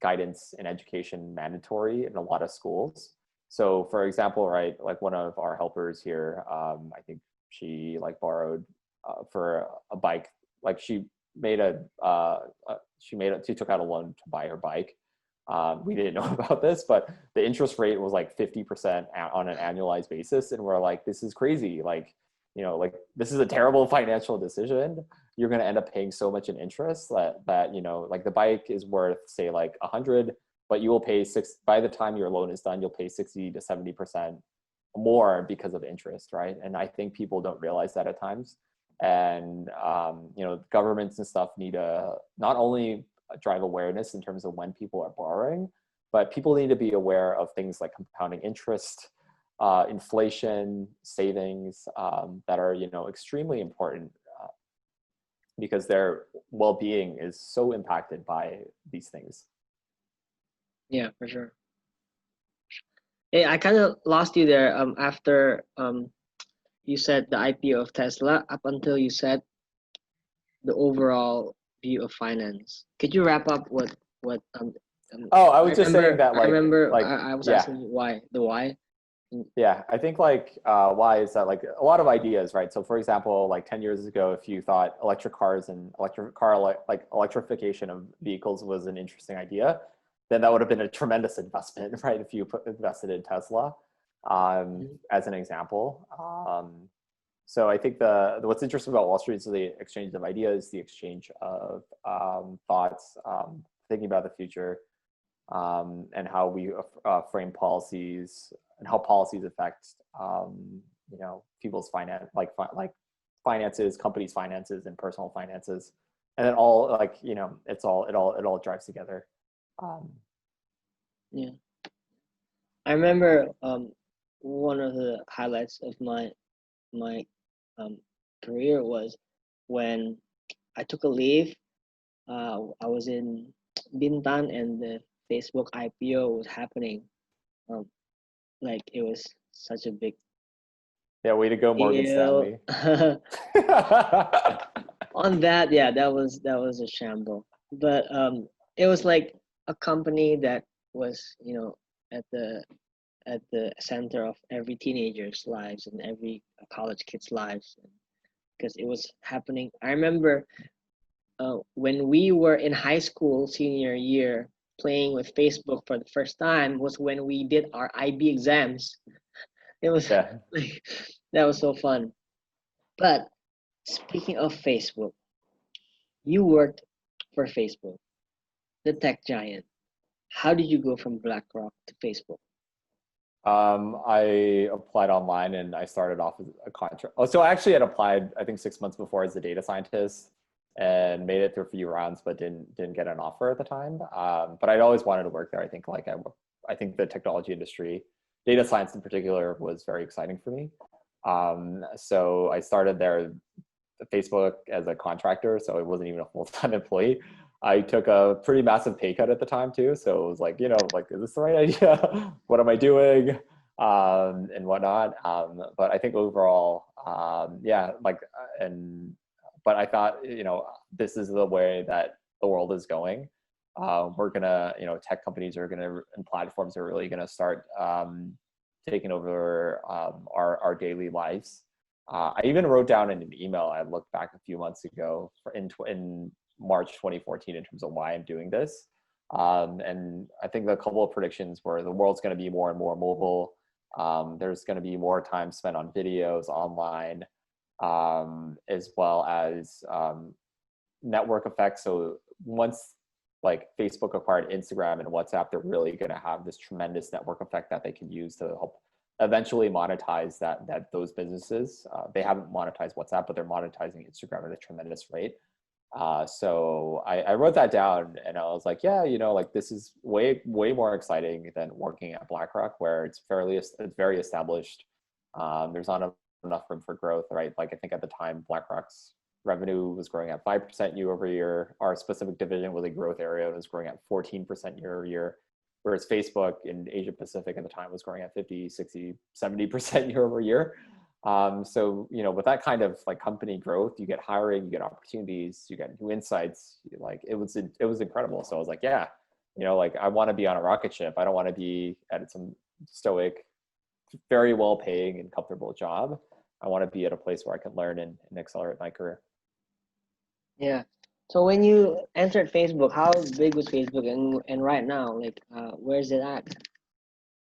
guidance and education mandatory in a lot of schools. So for example, right, like one of our helpers here, I think she like borrowed for a bike, like she took out a loan to buy her bike. We didn't know about this, but the interest rate was like 50% on an annualized basis. And we're like, this is crazy. Like, you know, like this is a terrible financial decision. You're going to end up paying so much in interest that, you know, like the bike is worth say like 100, but you will pay by the time your loan is done, you'll pay 60 to 70% more because of interest. Right. And I think people don't realize that at times. And, you know, governments and stuff need to not only drive awareness in terms of when people are borrowing, but people need to be aware of things like compounding interest, inflation, savings, that are, you know, extremely important because their well-being is so impacted by these things. Yeah, for sure. Hey, I kind of lost you there after you said the IPO of Tesla up until you said the overall view of finance. Could you wrap up what oh, I was just saying that like I was asking you why. Yeah, I think like why is that, like a lot of ideas, right? So for example, like 10 years ago, if you thought electric cars and electrification of vehicles was an interesting idea, then that would have been a tremendous investment, right? If you invested in Tesla, as an example. So I think what's interesting about Wall Street is the exchange of ideas, the exchange of thoughts, thinking about the future, and how we frame policies and how policies affect, you know, people's finances, companies' finances, and personal finances, and it all like, you know, it all drives together. Yeah, I remember one of the highlights of my career was when I took a leave. I was in Bintan and the Facebook IPO was happening. Like it was such a big Yeah, way to go, Morgan Ew. Stanley. On that, yeah, that was a shamble. But it was like a company that was, at the center of every teenager's lives and every college kid's lives, because it was happening. I remember when we were in high school, senior year, playing with Facebook for the first time was when we did our IB exams. It was Yeah. like that was so fun. But speaking of Facebook, you worked for Facebook, the tech giant. How did you go from BlackRock to Facebook? I applied online and I started off as a contract. Oh, so I actually had applied, I think 6 months before as a data scientist and made it through a few rounds, but didn't get an offer at the time. But I'd always wanted to work there. I think the technology industry, data science in particular, was very exciting for me. So I started there at Facebook as a contractor, so it wasn't even a full-time employee. I took a pretty massive pay cut at the time too. So it was like, like, is this the right idea? What am I doing? And whatnot. But I think overall, yeah, but I thought, this is the way that the world is going. We're gonna, tech companies and platforms are really gonna start taking over our daily lives. I even wrote down in an email I looked back a few months ago in March 2014 in terms of why I'm doing this. And I think a couple of predictions were the world's going to be more and more mobile. There's going to be more time spent on videos online, as well as network effects. So once like Facebook acquired Instagram and WhatsApp, they're really going to have this tremendous network effect that they can use to help eventually monetize those businesses. They haven't monetized WhatsApp, but they're monetizing Instagram at a tremendous rate. So I wrote that down and I was like, yeah, like this is way more exciting than working at BlackRock, where it's very established. There's not enough room for growth, right? Like I think at the time BlackRock's revenue was growing at 5% year over year. Our specific division was a growth area, it was growing at 14% year over year. Whereas Facebook in Asia Pacific at the time was growing at 50, 60, 70% year over year. So, with that kind of like company growth, you get hiring, you get opportunities, you get new insights. Like it was incredible. So I was like, yeah, like I want to be on a rocket ship. I don't want to be at some stoic, very well paying and comfortable job. I want to be at a place where I can learn and accelerate my career. Yeah. So when you entered Facebook, how big was Facebook, and right now, like, where is it at?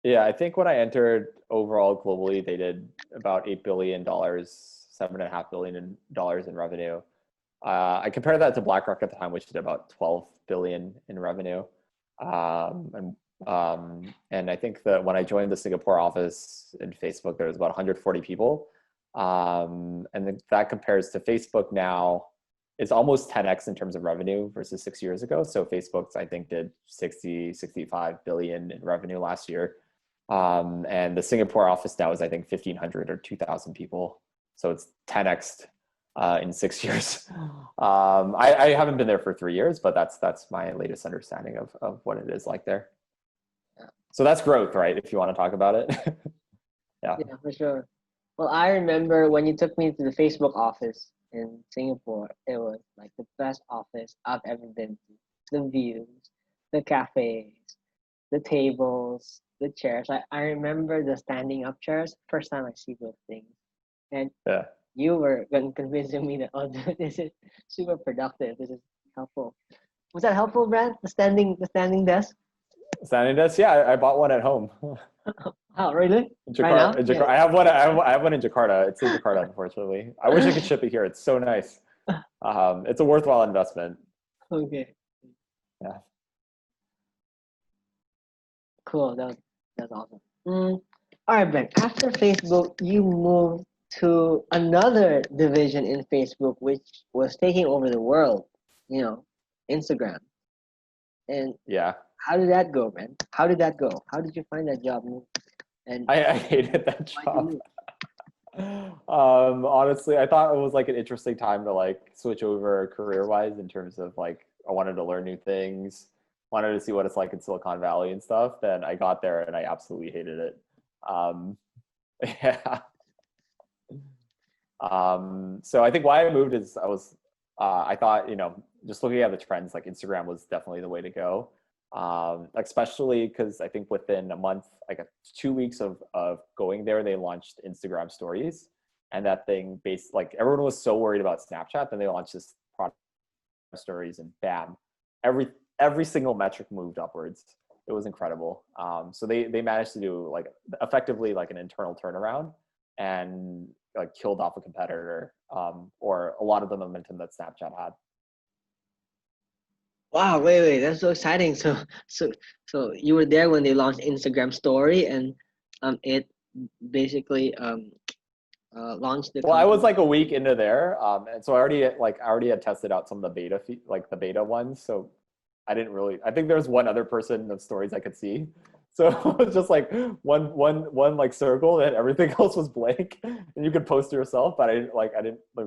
Yeah, I think when I entered overall globally, they did about $8 billion, $7.5 billion in revenue. I compared that to BlackRock at the time, which did about 12 billion in revenue. And I think that when I joined the Singapore office in Facebook, there was about 140 people. And that compares to Facebook now. It's almost 10x in terms of revenue versus 6 years ago. So Facebook's, I think, did 65 billion in revenue last year. And the Singapore office now is, I think, 1,500 or 2,000 people. So it's 10x in 6 years. I haven't been there for 3 years, but that's my latest understanding of what it is like there. So that's growth, right? If you want to talk about it. Yeah, for sure. Well, I remember when you took me to the Facebook office in Singapore, it was like the best office I've ever been to. The views, the cafes, the tables, the chairs. I remember the standing up chairs. First time I see those things. And yeah. you were convincing me that, oh, this is super productive. This is helpful. Was that helpful, Brad? The standing desk? Standing desk? Yeah, I bought one at home. Oh, really? Jakarta, Right now? Jakarta. Yeah. I have one in Jakarta. It's in Jakarta, unfortunately. I wish I could ship it here. It's so nice. It's a worthwhile investment. Okay. Yeah. Cool. That's awesome. All right, Ben. After Facebook, you moved to another division in Facebook, which was taking over the world. Instagram. And Yeah. how did that go, man? How did that go? How did you find that job? And I hated that why'd you job. move? Honestly, I thought it was like an interesting time to like switch over career-wise in terms of like I wanted to learn new things, wanted to see what it's like in Silicon Valley and stuff. Then I got there and I absolutely hated it. Yeah. So I think why I moved is I thought, just looking at the trends, like Instagram was definitely the way to go. Especially because I think within a month, like 2 weeks of going there, they launched Instagram stories, and that thing like everyone was so worried about Snapchat, then they launched this product stories, and bam, every single metric moved upwards. It was incredible. So they managed to do like effectively like an internal turnaround and like killed off a competitor, or a lot of the momentum that Snapchat had. Wow, wait, that's so exciting. So you were there when they launched Instagram Story, and it basically launched the Well, I was company. like a week into there, and so I already had tested out some of the like the beta ones. So I didn't really. I think there's one other person of stories I could see. So it was just like one like circle, and everything else was blank, and you could post yourself. But I didn't like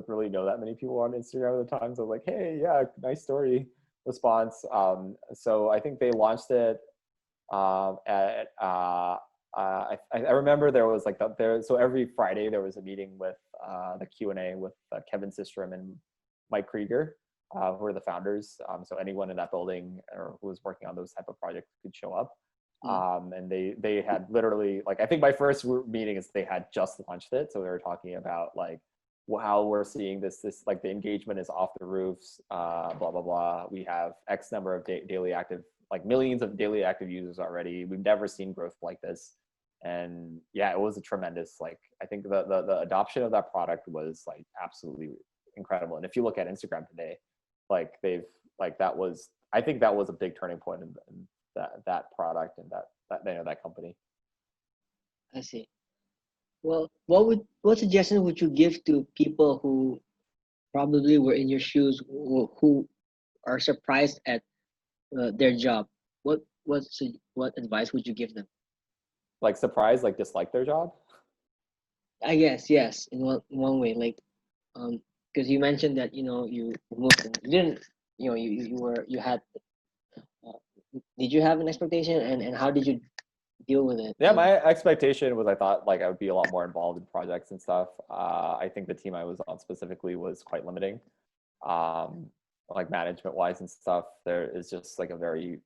really know that many people on Instagram at the time. So I was like, hey, yeah, nice story response. So I think they launched it at I remember there was like so every Friday there was a meeting with the Q&A with Kevin Systrom and Mike Krieger, who are the founders. So anyone in that building or who was working on those type of projects could show up. And they had literally, like, I think my first meeting is they had just launched it. So they were talking about like how we're seeing this like the engagement is off the roofs, blah, blah, blah. We have X number of daily active, like millions of daily active users already. We've never seen growth like this. And yeah, it was a tremendous, like, I think the adoption of that product was like absolutely incredible. And if you look at Instagram today, like I think that was a big turning point in that product and that company. I see. Well, what suggestion would you give to people who probably were in your shoes, who are surprised at their job? What advice would you give them? Like surprised, like dislike their job. I guess yes, in one way, like because you mentioned that you moved and you didn't, you had. Uh, did you have an expectation, and how did you deal with it? Yeah, my expectation was I thought like I would be a lot more involved in projects and stuff. I think the team I was on specifically was quite limiting, um, like management wise and stuff. There is just like a very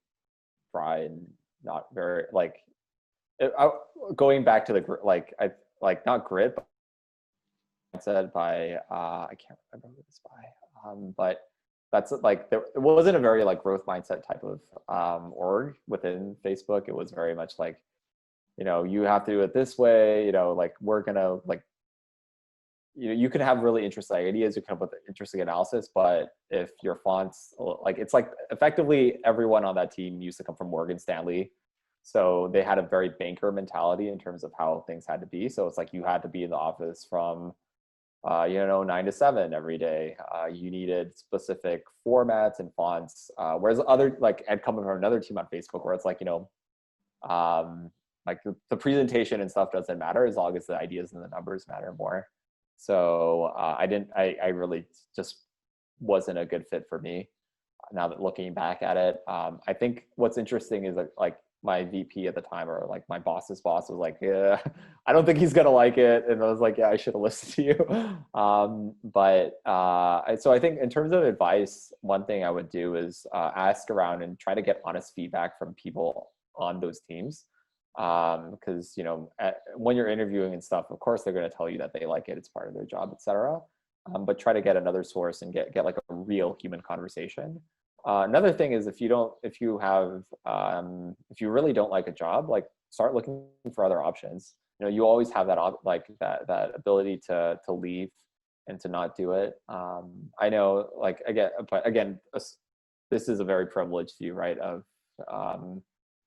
dry and not very like going back to the not grit, but said by I can't remember who this by, but that's like it wasn't a very like growth mindset type of org within Facebook. It was very much like, you have to do it this way, like we're gonna like, you can have really interesting ideas, you come up with interesting analysis, but if your fonts, like, it's like effectively everyone on that team used to come from Morgan Stanley. So they had a very banker mentality in terms of how things had to be. So it's like you had to be in the office from 9 to 7 every day. You needed specific formats and fonts. Whereas other, like, I'd come from another team on Facebook where it's like, like the presentation and stuff doesn't matter as long as the ideas and the numbers matter more. So I really just wasn't a good fit for me now that looking back at it. I think what's interesting is that, like, my VP at the time, or like my boss's boss, was like, yeah, I don't think he's gonna like it. And I was like, yeah, I should have listened to you. So I think in terms of advice, one thing I would do is ask around and try to get honest feedback from people on those teams. Because when you're interviewing and stuff, of course they're going to tell you that they like it, it's part of their job, etc. But try to get another source and get like a real human conversation. Another thing is if you really don't like a job, like, start looking for other options. You always have that that ability to leave and to not do it. I know, like, again, this is a very privileged view, right? Of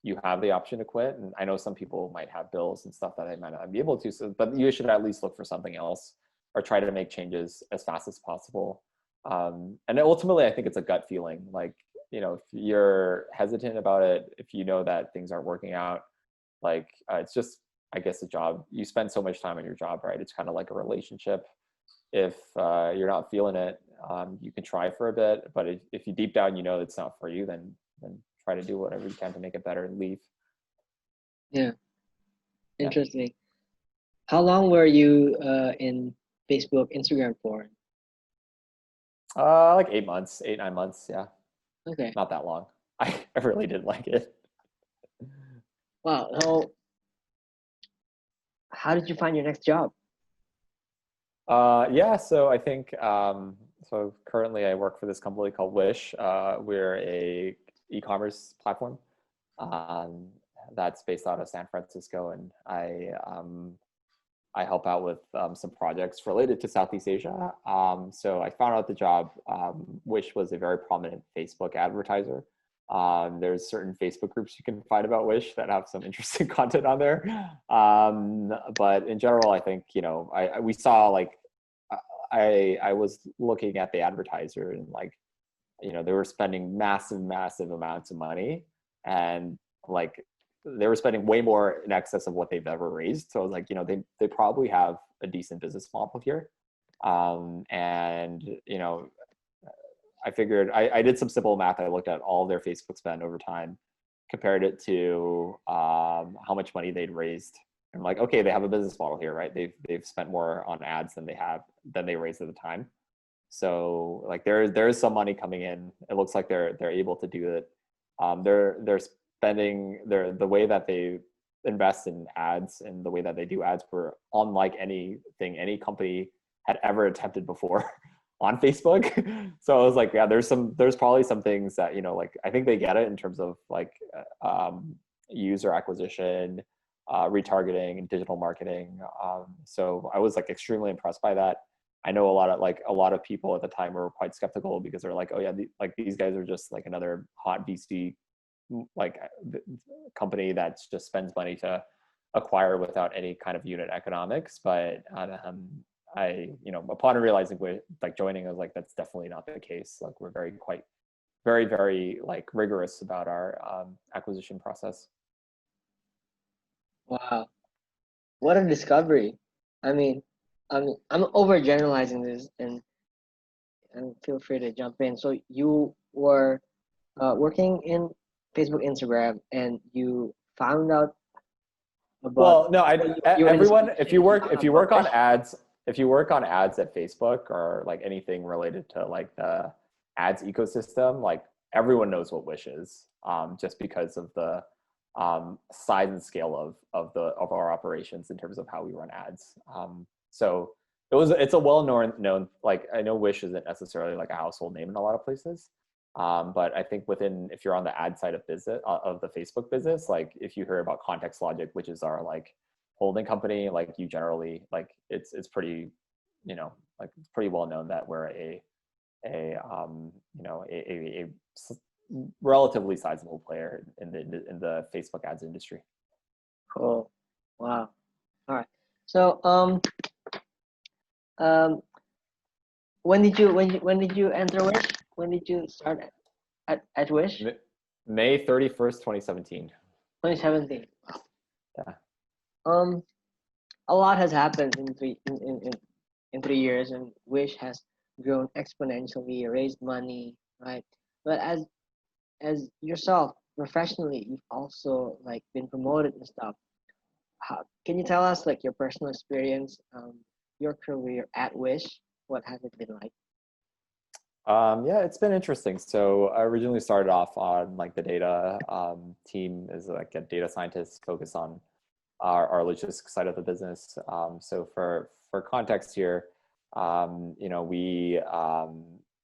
you have the option to quit, and I know some people might have bills and stuff that they might not be able to. So, but you should at least look for something else or try to make changes as fast as possible. And ultimately, I think it's a gut feeling. Like, if you're hesitant about it, if you know that things aren't working out, like, it's just, I guess, a job. You spend so much time on your job, right? It's kind of like a relationship. If you're not feeling it, you can try for a bit, but if you deep down it's not for you, then try to do whatever you can to make it better and leave. Yeah, interesting. How long were you in Facebook, Instagram for? Like 8 months, 8, 9 months. Yeah, Okay. not that long. I really didn't like it. Wow. So, how did you find your next job? Yeah, so I think so currently I work for this company called Wish. We're a e-commerce platform um, that's based out of San Francisco, and I help out with some projects related to Southeast Asia. So I found out the job. Wish was a very prominent Facebook advertiser. There's certain Facebook groups you can find about Wish that have some interesting content on there. But in general, I think, we saw like, I was looking at the advertiser and like, they were spending massive amounts of money, and like they were spending way more in excess of what they've ever raised. So I was like, they probably have a decent business model here. And I figured I did some simple math. I looked at all their Facebook spend over time, compared it to how much money they'd raised. I'm like, okay, they have a business model here, right? They've spent more on ads than they raised at the time. So like there is some money coming in. It looks like they're able to do it. They're spending the way that they invest in ads and the way that they do ads were unlike anything any company had ever attempted before on Facebook. So I was like, yeah, there's probably some things that, like I think they get it in terms of like user acquisition, retargeting, and digital marketing. So I was like extremely impressed by that. I know a lot of people at the time were quite skeptical because they're like, oh yeah, these guys are just like another hot VC like company that just spends money to acquire without any kind of unit economics. But upon realizing like joining, I was like, that's definitely not the case. Like we're very like rigorous about our acquisition process. Wow, what a discovery! I mean, I'm overgeneralizing this, and feel free to jump in. So you were working in Facebook, Instagram, and you found out about. Well, no, You were in this everyone, if you work on Wish? ads, if you work on ads at Facebook or like anything related to like the ads ecosystem, like everyone knows what Wish is, just because of the size and scale of our operations in terms of how we run ads. So it's a known, like I know Wish isn't necessarily like a household name in a lot of places. But I think if you're on the ad side of business of the Facebook business, like if you hear about Context Logic, which is our like holding company, like you generally like it's pretty, like it's pretty well known that we're a relatively sizable player in the Facebook ads industry. Cool. Wow. All right. So um when did you enter Wish? When did you start at Wish? May 31st, 2017. 2017. Yeah. A lot has happened in 3 years, and Wish has grown exponentially, raised money, right? But as yourself professionally, you've also like been promoted and stuff. Can you tell us like your personal experience, your career at Wish? What has it been like? Yeah, it's been interesting. So I originally started off on like the data team as like a data scientist focused on our logistics side of the business. So for context here, we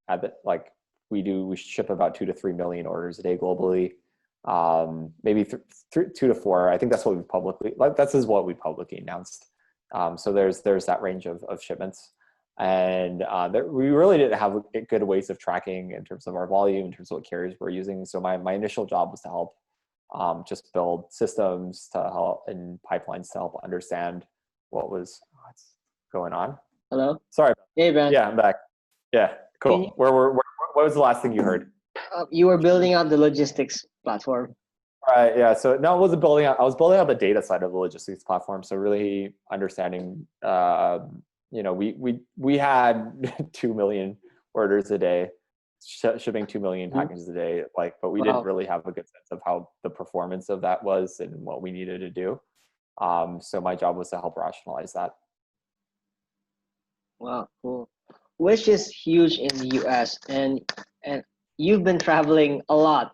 at the, like we ship about 2 to 3 million orders a day globally. Maybe 2 to 4. I think that's what we publicly what we publicly announced. So there's that range of shipments. And we really didn't have good ways of tracking in terms of our volume, in terms of what carriers we're using. So my initial job was to help just build systems to help and pipelines to help understand what's going on. Hello. Sorry. Hey, Ben. Yeah, I'm back. Yeah, cool. What was the last thing you heard? You were building out the logistics platform. Right. Yeah. So no, I wasn't building out. I was building out the data side of the logistics platform. So really understanding. We had 2 million orders a day, shipping 2 million packages a day. But we didn't really have a good sense of how the performance of that was and what we needed to do. So my job was to help rationalize that. Wow, cool. Wish is huge in the US, and you've been traveling a lot.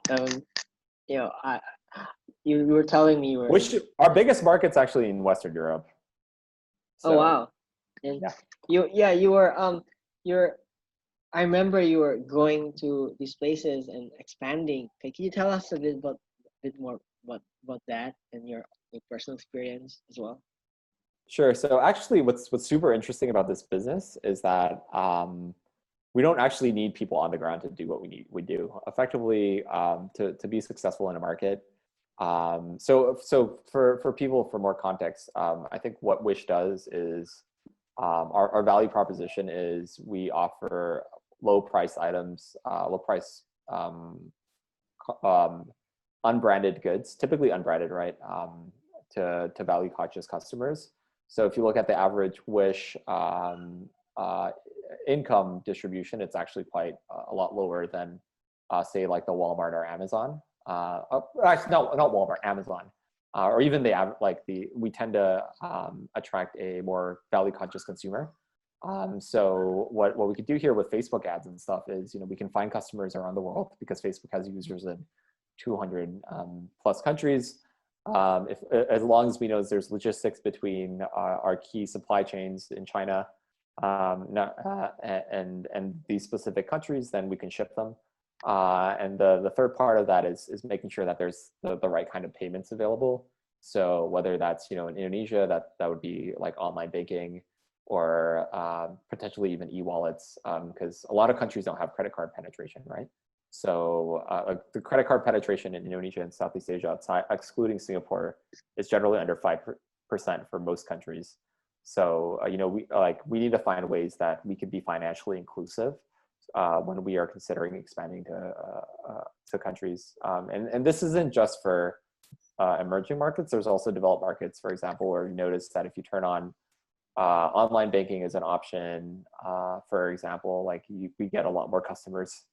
You know, you were telling me you were Which in. our biggest market's actually in Western Europe. Oh So wow, and yeah. you were you're. I remember you were going to these places and expanding. Okay, can you tell us a bit more about that and your personal experience as well? Sure. So actually, what's super interesting about this business is that we don't actually need people on the ground to do what we do effectively to be successful in a market. So for people for more context, I think what Wish does is our value proposition is we offer low price items, low price um, unbranded goods, typically unbranded, right? To value conscious customers. So if you look at the average Wish income distribution, it's actually quite a lot lower than say like the Walmart or Amazon. Actually, no, not Walmart, Amazon, or even we tend to attract a more value conscious consumer. So what we could do here with Facebook ads and stuff is, we can find customers around the world because Facebook has users in 200 plus countries. If as long as we know there's logistics between our key supply chains in China and these specific countries, then we can ship them. And the third part of that is making sure that there's the right kind of payments available. So whether that's in Indonesia, that would be like online banking, or potentially even e-wallets, because a lot of countries don't have credit card penetration, right? So the credit card penetration in Indonesia and Southeast Asia, outside excluding Singapore, is generally under 5% for most countries. So we need to find ways that we can be financially inclusive when we are considering expanding to countries. And this isn't just for emerging markets. There's also developed markets, for example, where you notice that if you turn on online banking as an option, for example, we get a lot more customers.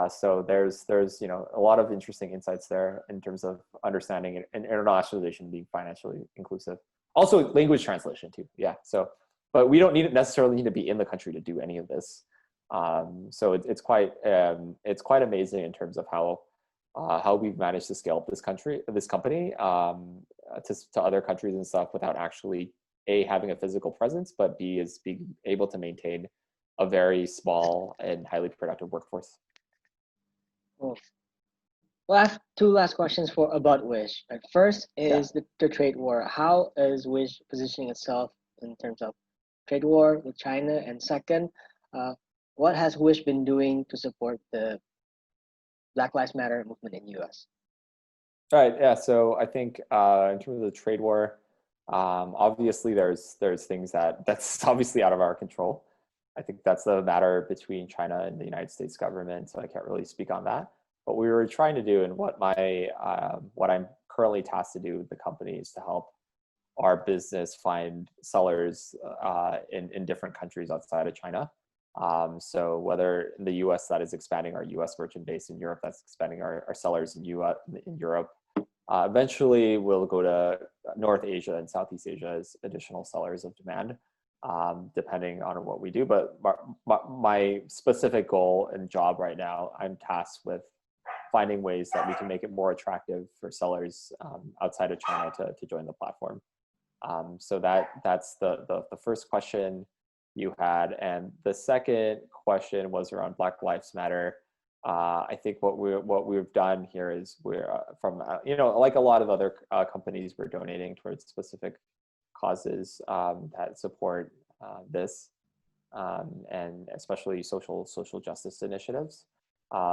So there's a lot of interesting insights there in terms of understanding and internationalization being financially inclusive. Also language translation too. Yeah. So, but we don't necessarily need to be in the country to do any of this. So it's quite amazing in terms of how we've managed to scale up this company to other countries and stuff without actually having a physical presence, but B, is being able to maintain a very small and highly productive workforce. Cool. Well, I have two last questions about Wish. First is the trade war. How is Wish positioning itself in terms of trade war with China? And second, what has Wish been doing to support the Black Lives Matter movement in US? Right. Yeah. So I think in terms of the trade war, obviously there's things that's obviously out of our control. I think that's a matter between China and the United States government, so I can't really speak on that. What we were trying to do, and what I'm currently tasked to do with the company, is to help our business find sellers in different countries outside of China. So whether in the US, that is expanding our US merchant base, in Europe, that's expanding our sellers in Europe. Eventually, we'll go to North Asia and Southeast Asia as additional sellers of demand, depending on what we do. But my specific goal and job right now, I'm tasked with finding ways that we can make it more attractive for sellers outside of China to join the platform. So that's the first question you had. And the second question was around Black Lives Matter. I think what we've done here is we're from like a lot of other companies, we're donating towards specific causes that support this, and especially social justice initiatives.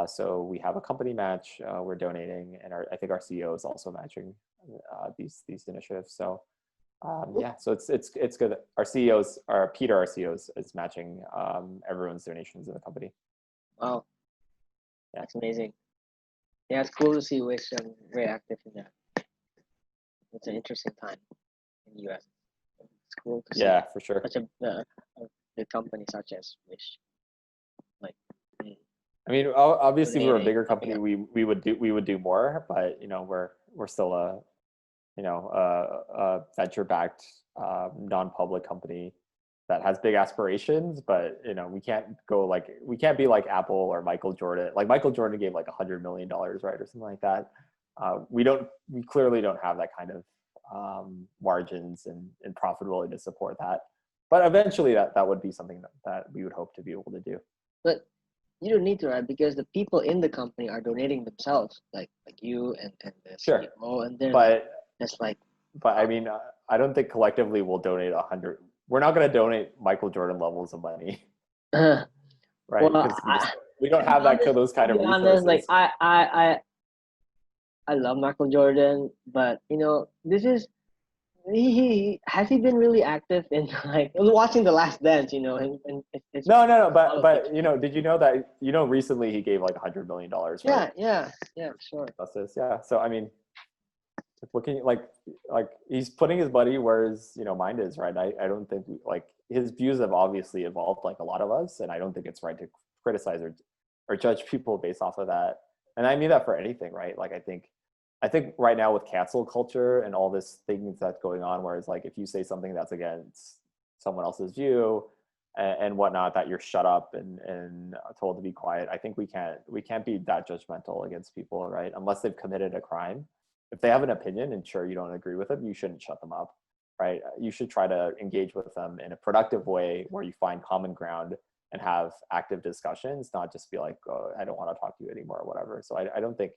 So we have a company match, we're donating, and I think our CEO is also matching these initiatives. So yeah, so it's good. Our Peter, our CEO, is matching everyone's donations in the company. Wow, that's amazing. Yeah, it's cool to see Wish very active in that. It's an interesting time in the US. It's cool to see for sure. such a big company such as Wish. I mean, obviously, if we were a bigger company, we would do more, but we're still a venture-backed non-public company. that has big aspirations, but we can't be like Apple or Michael Jordan. Like Michael Jordan gave like $100 million, right, or something like that. We clearly don't have that kind of margins and profitability to support that. But eventually that would be something that we would hope to be able to do. But you don't need to, right? Because the people in the company are donating themselves, like you and the Sure. CEO, and they're but I mean, I don't think collectively we'll donate 100. We're not going to donate Michael Jordan levels of money, right? Well, Because we don't have those kind of resources. Like I love Michael Jordan, but this is he has he been really active in like watching The Last Dance, and it's no, but did you know that recently he gave like $100 million, right? Yeah, sure. Yeah. So I mean, looking like he's putting his money where his mind is, right? I don't think his views have obviously evolved like a lot of us, and I don't think it's right to criticize or judge people based off of that. And I mean that for anything, right? Like I think right now with cancel culture and all this things that's going on, where it's like if you say something that's against someone else's view and whatnot, that you're shut up and told to be quiet. I think we can't be that judgmental against people, right? Unless they've committed a crime. If they have an opinion and sure you don't agree with it, you shouldn't shut them up, right? You should try to engage with them in a productive way where you find common ground and have active discussions, not just be like, oh, I don't want to talk to you anymore or whatever. So I don't think,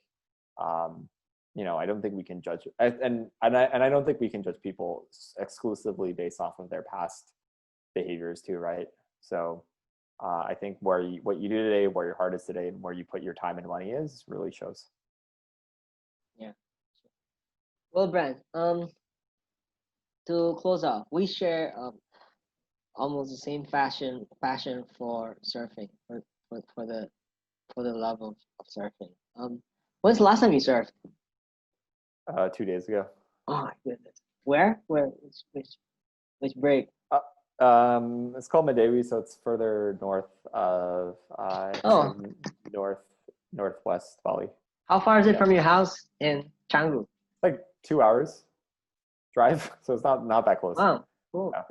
I don't think we can judge, and I don't think we can judge people exclusively based off of their past behaviors too, right? So I think what you do today, where your heart is today, and where you put your time and money is really shows. Yeah. Well, Brand, to close off, we share almost the same passion for surfing, for the love of surfing. When's the last time you surfed? 2 days ago. Oh my goodness. Where? Which break? It's called Medewi, so it's further north of northwest Bali. How far is it from your house in Canggu? Like 2 hours drive, so it's not that close. Wow, cool. Yeah.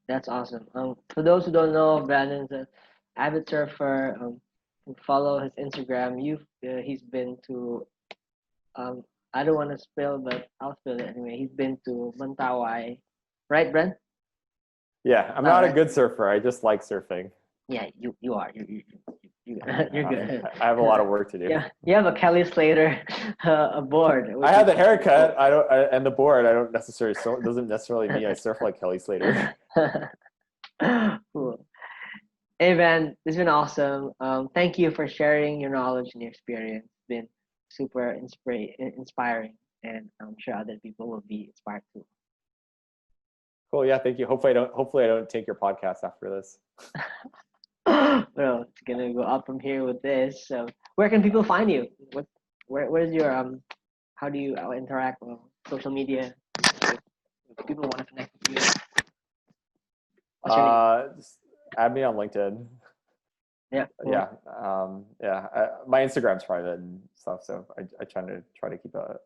That's awesome. For those who don't know, Brandon's an avid surfer. Follow his Instagram. He's been to I don't want to spill, but I'll spill it anyway. He's been to Mentawai, right, Brent? Yeah, I'm not a good surfer. I just like surfing. Yeah, you are. You're good. I have a lot of work to do. Yeah, you have a Kelly Slater a board. I have the haircut. And the board. I don't necessarily. So it doesn't necessarily mean I surf like Kelly Slater. Cool. Hey, man, this has been awesome. Thank you for sharing your knowledge and your experience. It's been super inspiring, and I'm sure other people will be inspired too. Cool. Yeah, thank you. Hopefully I don't take your podcast after this. Well, it's gonna go up from here with this. So, where can people find you? Where's your how do you interact with social media? If people want to connect with you. Just add me on LinkedIn. Yeah. Cool. Yeah. My Instagram's private and stuff, so I try to keep it,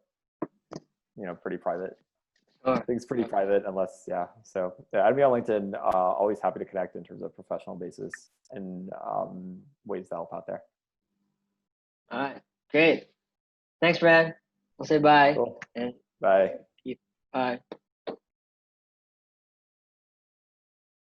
pretty private. I think it's pretty private unless, So add me on LinkedIn. Always happy to connect in terms of professional basis and ways to help out there. All right. Great. Thanks, Brad. We'll say bye. Cool. And bye. Bye.